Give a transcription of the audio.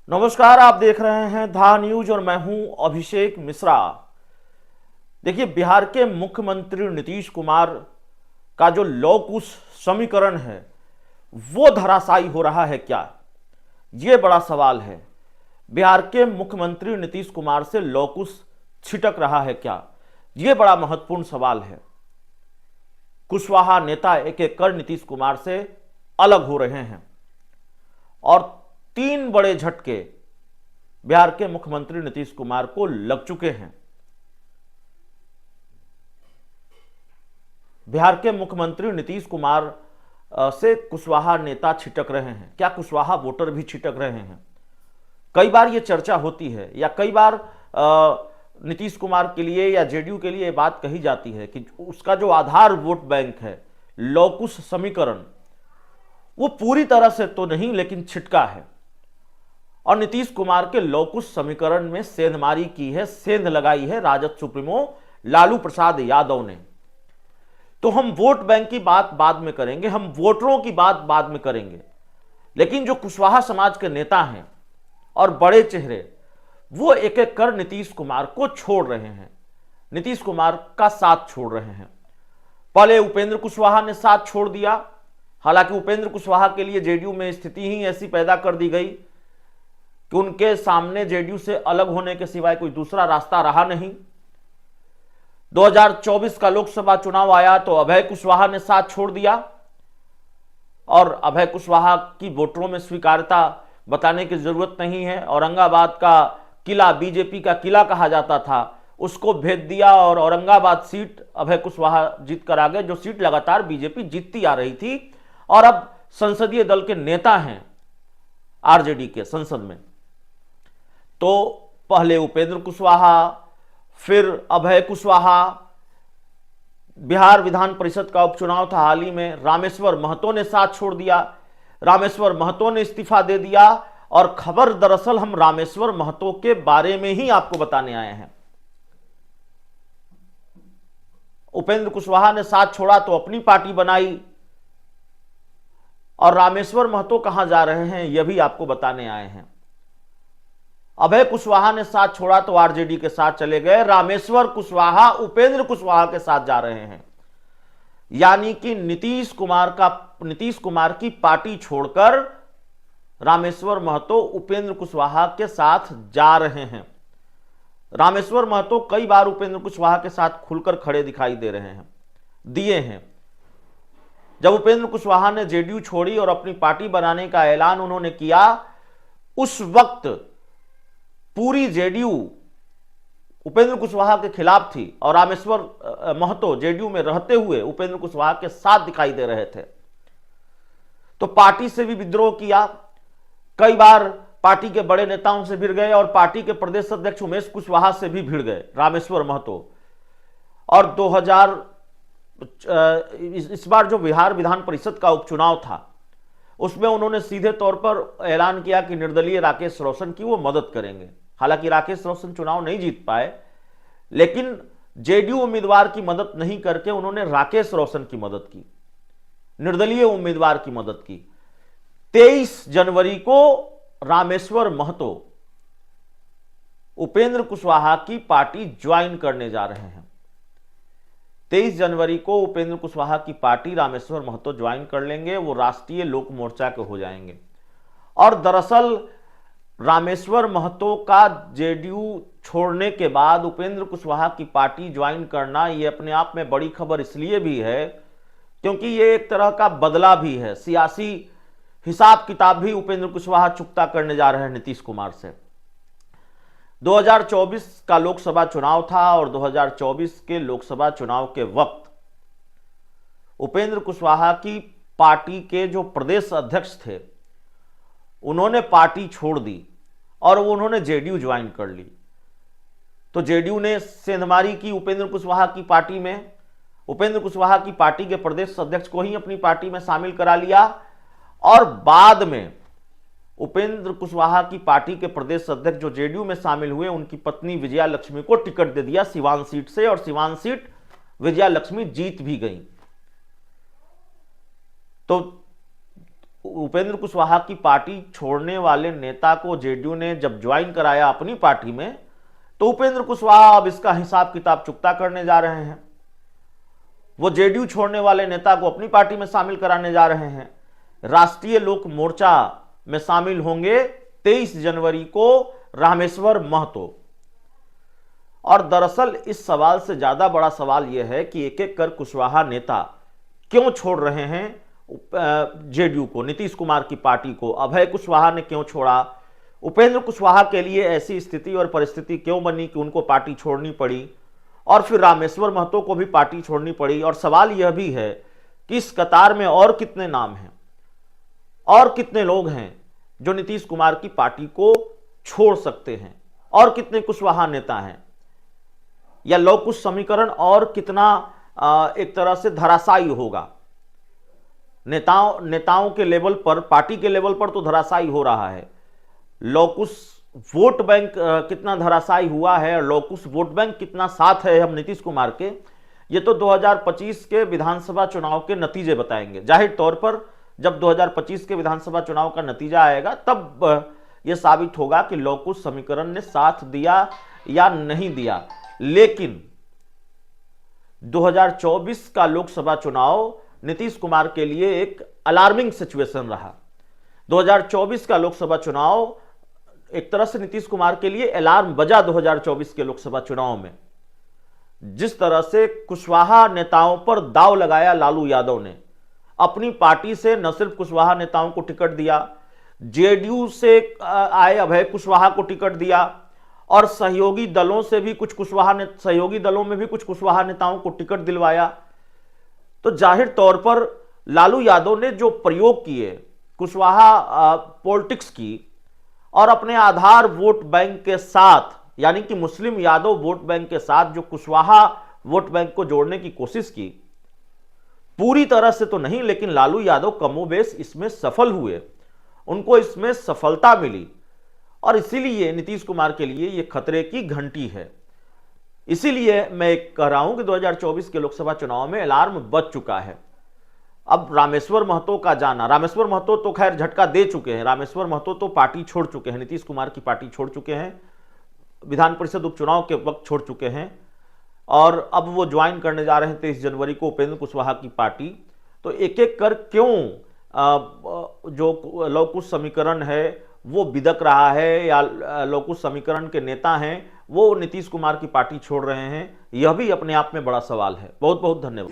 नमस्कार, आप देख रहे हैं धा न्यूज और मैं हूं अभिषेक मिश्रा। देखिए, बिहार के मुख्यमंत्री नीतीश कुमार का जो लौकुश समीकरण है वो धराशायी हो रहा है क्या, ये बड़ा सवाल है। बिहार के मुख्यमंत्री नीतीश कुमार से लौकुश छिटक रहा है क्या, ये बड़ा महत्वपूर्ण सवाल है। कुशवाहा नेता एक एक कर नीतीश कुमार से अलग हो रहे हैं और तीन बड़े झटके बिहार के मुख्यमंत्री नीतीश कुमार को लग चुके हैं। बिहार के मुख्यमंत्री नीतीश कुमार से कुशवाहा नेता छिटक रहे हैं क्या, कुशवाहा वोटर भी छिटक रहे हैं। कई बार ये चर्चा होती है या कई बार नीतीश कुमार के लिए या जेडीयू के लिए ये बात कही जाती है कि उसका जो आधार वोट बैंक है, लौकुश समीकरण, वो पूरी तरह से तो नहीं लेकिन छिटका है। और नीतीश कुमार के लौकुश समीकरण में सेंधमारी की है, सेंध लगाई है राजद सुप्रीमो लालू प्रसाद यादव ने। तो हम वोट बैंक की बात बाद में करेंगे, हम वोटरों की बात बाद में करेंगे, लेकिन जो कुशवाहा समाज के नेता हैं और बड़े चेहरे, वो एक एक कर नीतीश कुमार को छोड़ रहे हैं, नीतीश कुमार का साथ छोड़ रहे हैं। पहले उपेंद्र कुशवाहा ने साथ छोड़ दिया, हालांकि उपेंद्र कुशवाहा के लिए जेडीयू में स्थिति ही ऐसी पैदा कर दी गई कि उनके सामने जेडीयू से अलग होने के सिवाय कोई दूसरा रास्ता रहा नहीं। 2024 का लोकसभा चुनाव आया तो अभय कुशवाहा ने साथ छोड़ दिया और अभय कुशवाहा की वोटरों में स्वीकार्यता बताने की जरूरत नहीं है। औरंगाबाद का किला बीजेपी का किला कहा जाता था, उसको भेज दिया और औरंगाबाद सीट अभय कुशवाहा जीत कर आ गए, जो सीट लगातार बीजेपी जीतती आ रही थी और अब संसदीय दल के नेता हैं आरजेडी के संसद में। तो पहले उपेंद्र कुशवाहा, फिर अभय कुशवाहा, बिहार विधान परिषद का उपचुनाव था हाल ही में, रामेश्वर महतो ने साथ छोड़ दिया, रामेश्वर महतो ने इस्तीफा दे दिया। और खबर दरअसल हम रामेश्वर महतो के बारे में ही आपको बताने आए हैं। उपेंद्र कुशवाहा ने साथ छोड़ा तो अपनी पार्टी बनाई, और रामेश्वर महतो कहां जा रहे हैं यह भी आपको बताने आए हैं। अभय कुशवाहा ने साथ छोड़ा तो आरजेडी के साथ चले गए, रामेश्वर कुशवाहा उपेंद्र कुशवाहा के साथ जा रहे हैं। यानी कि नीतीश कुमार की पार्टी छोड़कर रामेश्वर महतो उपेंद्र कुशवाहा के साथ जा रहे हैं। रामेश्वर महतो कई बार उपेंद्र कुशवाहा के साथ खुलकर खड़े दिखाई दे रहे हैं, दिए हैं। जब उपेंद्र कुशवाहा ने जेडीयू छोड़ी और अपनी पार्टी बनाने का ऐलान उन्होंने किया, उस वक्त पूरी जेडीयू उपेंद्र कुशवाहा के खिलाफ थी और रामेश्वर महतो जेडीयू में रहते हुए उपेंद्र कुशवाहा के साथ दिखाई दे रहे थे। तो पार्टी से भी विद्रोह किया, कई बार पार्टी के बड़े नेताओं से भिड़ गए और पार्टी के प्रदेश अध्यक्ष उमेश कुशवाहा से भी भिड़ गए रामेश्वर महतो। और 2000 इस बार जो बिहार विधान परिषद का उपचुनाव था उसमें उन्होंने सीधे तौर पर ऐलान किया कि निर्दलीय राकेश रोशन की वो मदद करेंगे। हालांकि राकेश रोशन चुनाव नहीं जीत पाए, लेकिन जेडीयू उम्मीदवार की मदद नहीं करके उन्होंने राकेश रोशन की मदद की, निर्दलीय उम्मीदवार की मदद की। 23 जनवरी को रामेश्वर महतो उपेंद्र कुशवाहा की पार्टी ज्वाइन करने जा रहे हैं। 23 जनवरी को उपेंद्र कुशवाहा की पार्टी रामेश्वर महतो ज्वाइन कर लेंगे, वो राष्ट्रीय लोक मोर्चा के हो जाएंगे। और दरअसल रामेश्वर महतो का जेडीयू छोड़ने के बाद उपेंद्र कुशवाहा की पार्टी ज्वाइन करना ये अपने आप में बड़ी खबर इसलिए भी है क्योंकि ये एक तरह का बदला भी है, सियासी हिसाब किताब भी उपेंद्र कुशवाहा चुकता करने जा रहे हैं नीतीश कुमार से। 2024 का लोकसभा चुनाव था और 2024 के लोकसभा चुनाव के वक्त उपेंद्र कुशवाहा की पार्टी के जो प्रदेश अध्यक्ष थे उन्होंने पार्टी छोड़ दी और उन्होंने जेडीयू ज्वाइन कर ली। तो जेडीयू ने सेंधमारी की उपेंद्र कुशवाहा की पार्टी में, उपेंद्र कुशवाहा की पार्टी के प्रदेश अध्यक्ष को ही अपनी पार्टी में शामिल करा लिया और बाद में उपेंद्र कुशवाहा की पार्टी के प्रदेश अध्यक्ष जो जेडीयू में शामिल हुए, उनकी पत्नी विजया लक्ष्मी को टिकट दे दिया सिवान सीट से और सिवान सीट विजया लक्ष्मी जीत भी गई। तो उपेंद्र कुशवाहा की पार्टी छोड़ने वाले नेता को जेडीयू ने जब ज्वाइन कराया अपनी पार्टी में, तो उपेंद्र कुशवाहा अब इसका हिसाब किताब चुकता करने जा रहे हैं। वो जेडीयू छोड़ने वाले नेता को अपनी पार्टी में शामिल कराने जा रहे हैं। राष्ट्रीय लोक मोर्चा में शामिल होंगे 23 जनवरी को रामेश्वर महतो। और दरअसल इस सवाल से ज्यादा बड़ा सवाल यह है कि एक एक कर कुशवाहा नेता क्यों छोड़ रहे हैं जेडीयू को, नीतीश कुमार की पार्टी को। अभय कुशवाहा ने क्यों छोड़ा, उपेंद्र कुशवाहा के लिए ऐसी स्थिति और परिस्थिति क्यों बनी कि उनको पार्टी छोड़नी पड़ी, और फिर रामेश्वर महतो को भी पार्टी छोड़नी पड़ी। और सवाल यह भी है कि इस कतार में और कितने नाम हैं और कितने लोग हैं जो नीतीश कुमार की पार्टी को छोड़ सकते हैं, और कितने कुशवाहा नेता हैं, या लव कुश समीकरण और कितना एक तरह से धराशायी होगा। नेताओं के लेवल पर, पार्टी के लेवल पर तो धराशायी हो रहा है। लौकुश वोट बैंक कितना धराशायी हुआ है, लौकुश वोट बैंक कितना साथ है हम नीतीश कुमार के, ये तो 2025 के विधानसभा चुनाव के नतीजे बताएंगे। जाहिर तौर पर जब 2025 के विधानसभा चुनाव का नतीजा आएगा तब यह साबित होगा कि लौकुश समीकरण ने साथ दिया या नहीं दिया। लेकिन 2024 का लोकसभा चुनाव नीतीश कुमार के लिए एक अलार्मिंग सिचुएशन रहा। 2024 का लोकसभा चुनाव एक तरह से नीतीश कुमार के लिए अलार्म बजा। 2024 के लोकसभा चुनाव में जिस तरह से कुशवाहा नेताओं पर दांव लगाया लालू यादव ने, अपनी पार्टी से न सिर्फ कुशवाहा नेताओं को टिकट दिया, जेडीयू से आए अभय कुशवाहा को टिकट दिया, और सहयोगी दलों से भी कुछ सहयोगी दलों में भी कुछ कुशवाहा नेताओं को टिकट दिलवाया। तो जाहिर तौर पर लालू यादव ने जो प्रयोग किए कुशवाहा पॉलिटिक्स की, और अपने आधार वोट बैंक के साथ, यानी कि मुस्लिम यादव वोट बैंक के साथ जो कुशवाहा वोट बैंक को जोड़ने की कोशिश की, पूरी तरह से तो नहीं, लेकिन लालू यादव कमोबेश इसमें सफल हुए, उनको इसमें सफलता मिली। और इसीलिए नीतीश कुमार के लिए यह खतरे की घंटी है। इसीलिए मैं कह रहा हूं कि 2024 के लोकसभा चुनाव में अलार्म बज चुका है। अब रामेश्वर महतो का जाना, रामेश्वर महतो तो खैर झटका दे चुके हैं, रामेश्वर महतो तो पार्टी छोड़ चुके हैं, नीतीश कुमार की पार्टी छोड़ चुके हैं, विधान परिषद उपचुनाव के वक्त छोड़ चुके हैं, और अब वो ज्वाइन करने जा रहे हैं 23 जनवरी को उपेंद्र कुशवाहा की पार्टी। तो एक एक कर क्यों जो लव कुश समीकरण है वो बिदक रहा है, या लव कुश समीकरण के नेता हैं वो नीतीश कुमार की पार्टी छोड़ रहे हैं, यह भी अपने आप में बड़ा सवाल है। बहुत बहुत धन्यवाद।